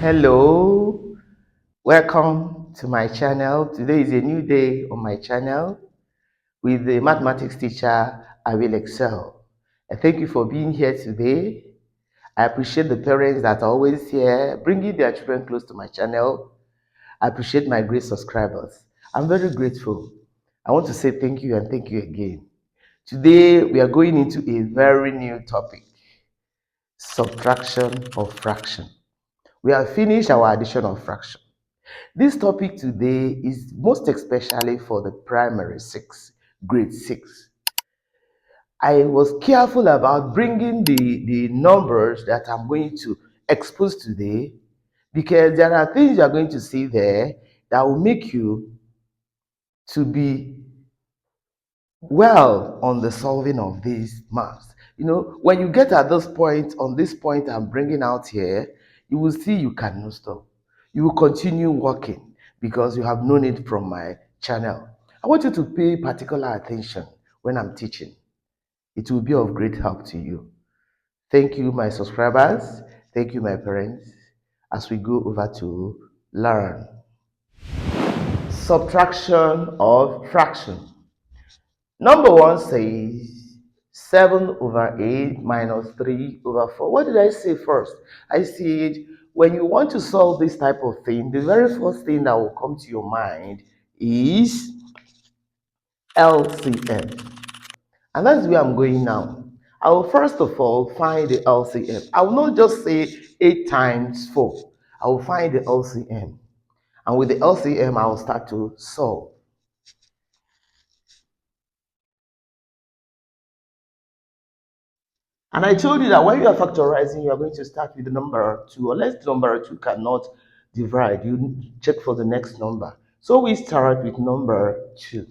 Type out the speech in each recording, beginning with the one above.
Hello, welcome to my channel. Today is a new day on my channel. With the mathematics teacher, I will excel. And thank you for being here today. I appreciate the parents that are always here, bringing their children close to my channel. I appreciate my great subscribers. I'm very grateful. I want to say thank you and thank you again. Today, we are going into a very new topic, subtraction of fraction. We have finished our addition of fraction. This topic today is most especially for the primary 6, grade 6. I was careful about bringing the numbers that I'm going to expose today because there are things you are going to see there that will make you to be well on the solving of these maths. When you get at this point, on this point I'm bringing out here, you will see you cannot stop. You will continue working because you have known it from my channel. I want you to pay particular attention when I'm teaching. It will be of great help to you. Thank you, my subscribers. Thank you, my parents, as we go over to learn subtraction of fraction. Number 1 says 7 over 8 minus 3 over 4. What did I say first? I said when you want to solve this type of thing, the very first thing that will come to your mind is LCM. And that's where I'm going now. I will first of all find the LCM. I will not just say 8 times 4. I will find the LCM. And with the LCM, I will start to solve. And I told you that when you are factorizing, you are going to start with the number 2. Unless the number 2 cannot divide, you check for the next number. So we start with number 2.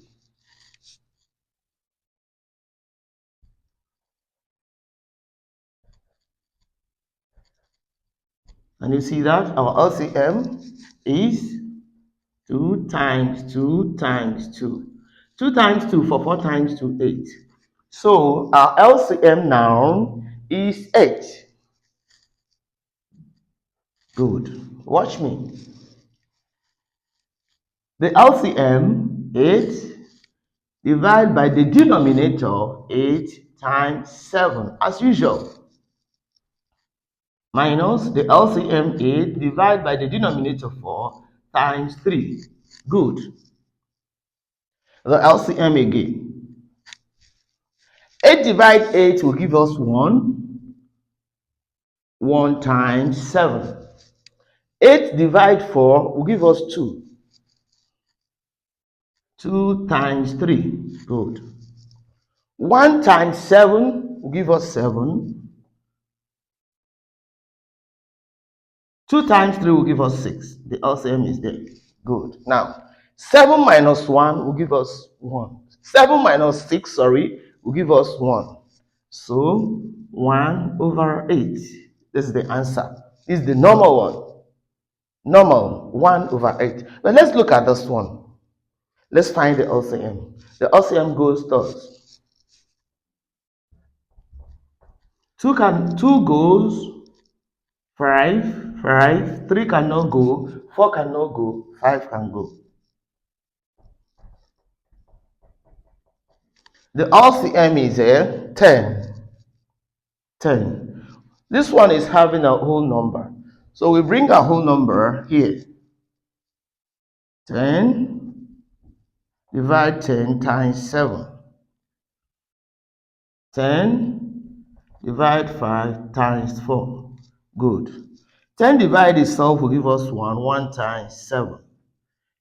And you see that our LCM is 2 times 2 times 2. 2 times 2 for 4 times 2, 8. So our LCM now is 8. Good. Watch me. The LCM, 8, divided by the denominator, 8 times 7, as usual. Minus the LCM, 8, divided by the denominator, 4, times 3. Good. The LCM again. 8 divided 8 will give us 1. 1 times 7. 8 divided 4 will give us 2. 2 times 3. Good. 1 times 7 will give us 7. 2 times 3 will give us 6. The LCM is there. Good. Now, 7 minus 1 will give us 1. 7 minus 6, will give us 1. So, 1 over 8. This is the answer. This is the normal one. Normal, 1 over 8. But let's look at this one. Let's find the LCM. The LCM goes thus. 2 goes, 5, 5, 3 cannot go, 4 cannot go, 5 can go. The LCM is 10. 10. This one is having a whole number. So we bring a whole number here. 10 divide 10 times 7. 10 divide 5 times 4. Good. 10 divide itself will give us 1. 1 times 7.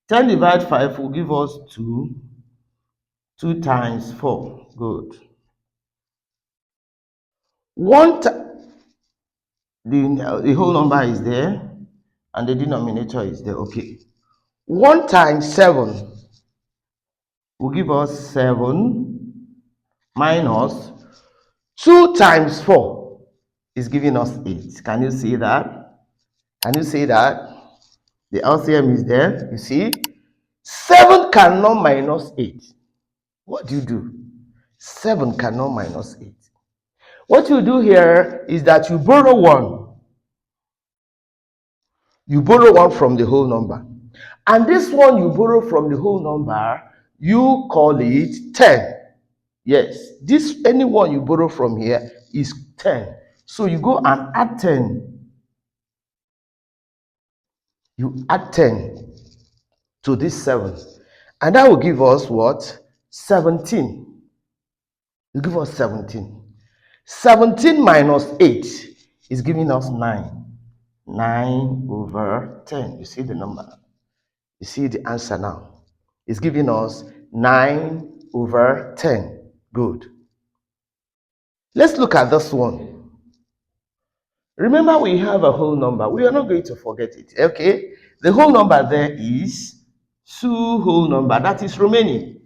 10 divide 5 will give us 2. 2 times 4. Good. The whole number is there and the denominator is there. Okay. 1 times 7 will give us 7 minus 2 times 4 is giving us 8. Can you see that? Can you see that? The LCM is there. You see? 7 cannot minus 8. What do? 7 cannot minus 8. What you do here is that you borrow 1. You borrow one from the whole number. And this one you borrow from the whole number, you call it 10. Yes, this anyone you borrow from here is 10. So you go and add 10. You add 10 to this 7. And that will give us what? 17. You give us 17. 17 minus 8 is giving us 9. 9 over 10. You see the number. You see the answer now. It's giving us 9 over 10. Good. Let's look at this one. Remember, we have a whole number. We are not going to forget it. Okay? The whole number there is 2 whole number. That is remaining.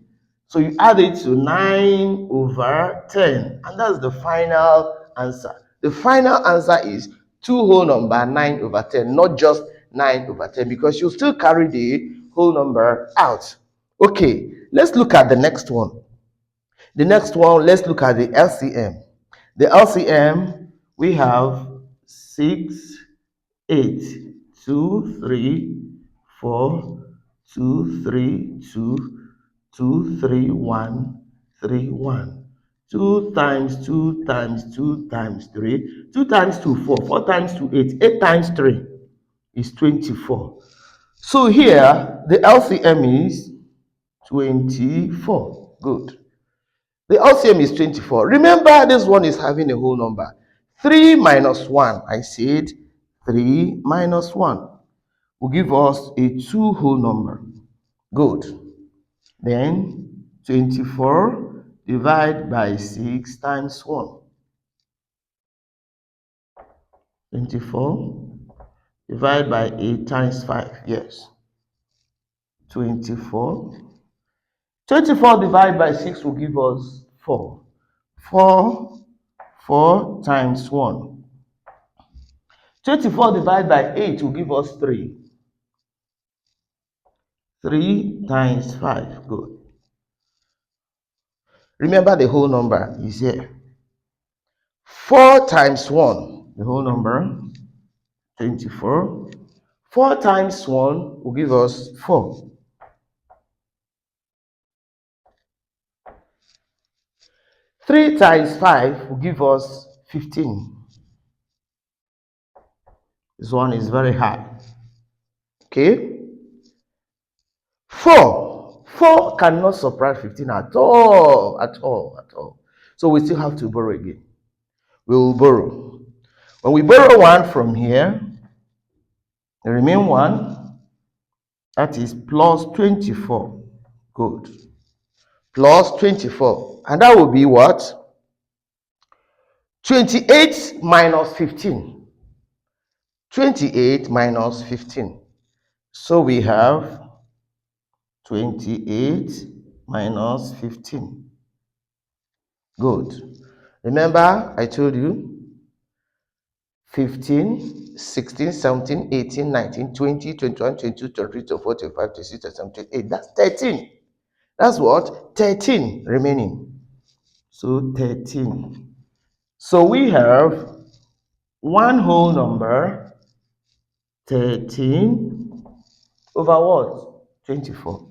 So you add it to 9 over 10. And that's the final answer. The final answer is 2 whole number, 9 over 10. Not just 9 over 10. Because you still carry the whole number out. Okay. Let's look at the next one. The next one, let's look at the LCM. The LCM, we have 6, 8, 2, 3, 4, 2, 3, 2, 2, 3, 1, 3, 1. 2 times 2 times 2 times 3. 2 times 2, 4. 4 times 2, 8. 8 times 3 is 24. So here, the LCM is 24. Good. The LCM is 24. Remember, this one is having a whole number. 3 minus 1. I said 3 minus 1 will give us a 2 whole number. Good. Then 24 divided by 6 times 1. 24 divided by 8 times 5. Yes. 24. 24 divided by 6 will give us 4. 4 times 1. 24 divided by 8 will give us 3. 3 times 5. Good. Remember, the whole number is here. 4 times 1, the whole number, 24. 4 times 1 will give us 4. 3 times 5 will give us 15. This one is very high. Okay? 4 cannot subtract 15 at all, at all, at all. So we still have to borrow again. We will borrow. When we borrow 1 from here, the remaining 1, that is plus 24. Good. Plus 24. And that will be what? 28 minus 15. 28 minus 15. So we have 28 minus 15. Good. Remember, I told you 15, 16, 17, 18, 19, 20, 21, 22, 23, 24, 25, 26, 27, 28. That's 13. That's what? 13 remaining. So 13. So we have one whole number, 13 over what? 24.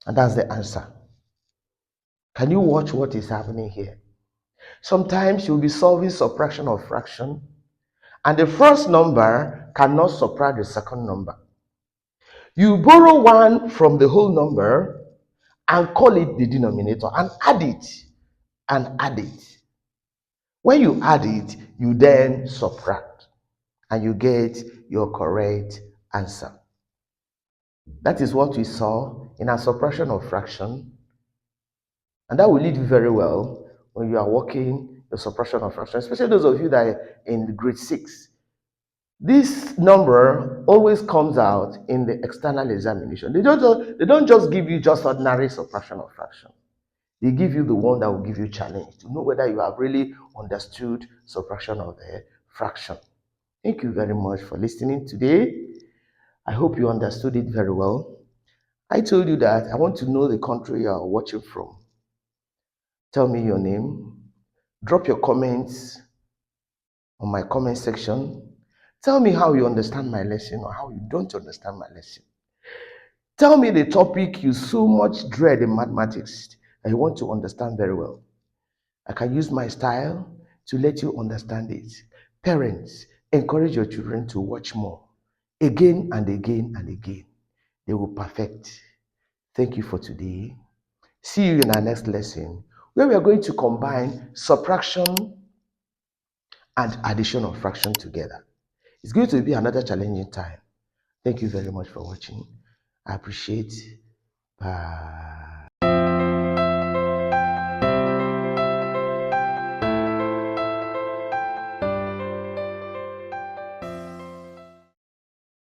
And that's the answer. Can you watch what is happening here? Sometimes you'll be solving subtraction or fraction, and the first number cannot subtract the second number. You borrow 1 from the whole number and call it the denominator and add it and add it. When you add it, you then subtract and you get your correct answer. That is what we saw in our subtraction of fraction, and that will lead you very well when you are working the subtraction of fraction, especially those of you that are in grade 6. This number always comes out in the external examination. They don't just give you just ordinary subtraction or fraction. They give you the one that will give you challenge to know whether you have really understood subtraction of a fraction. Thank you very much for listening today. I hope you understood it very well. I told you that I want to know the country you are watching from. Tell me your name. Drop your comments on my comment section. Tell me how you understand my lesson or how you don't understand my lesson. Tell me the topic you so much dread in mathematics that you want to understand very well. I can use my style to let you understand it. Parents, encourage your children to watch more. Again and again and again. They will perfect. Thank you for today. See you in our next lesson where we are going to combine subtraction and addition of fraction together. It's going to be another challenging time. Thank you very much for watching. I appreciate. Bye.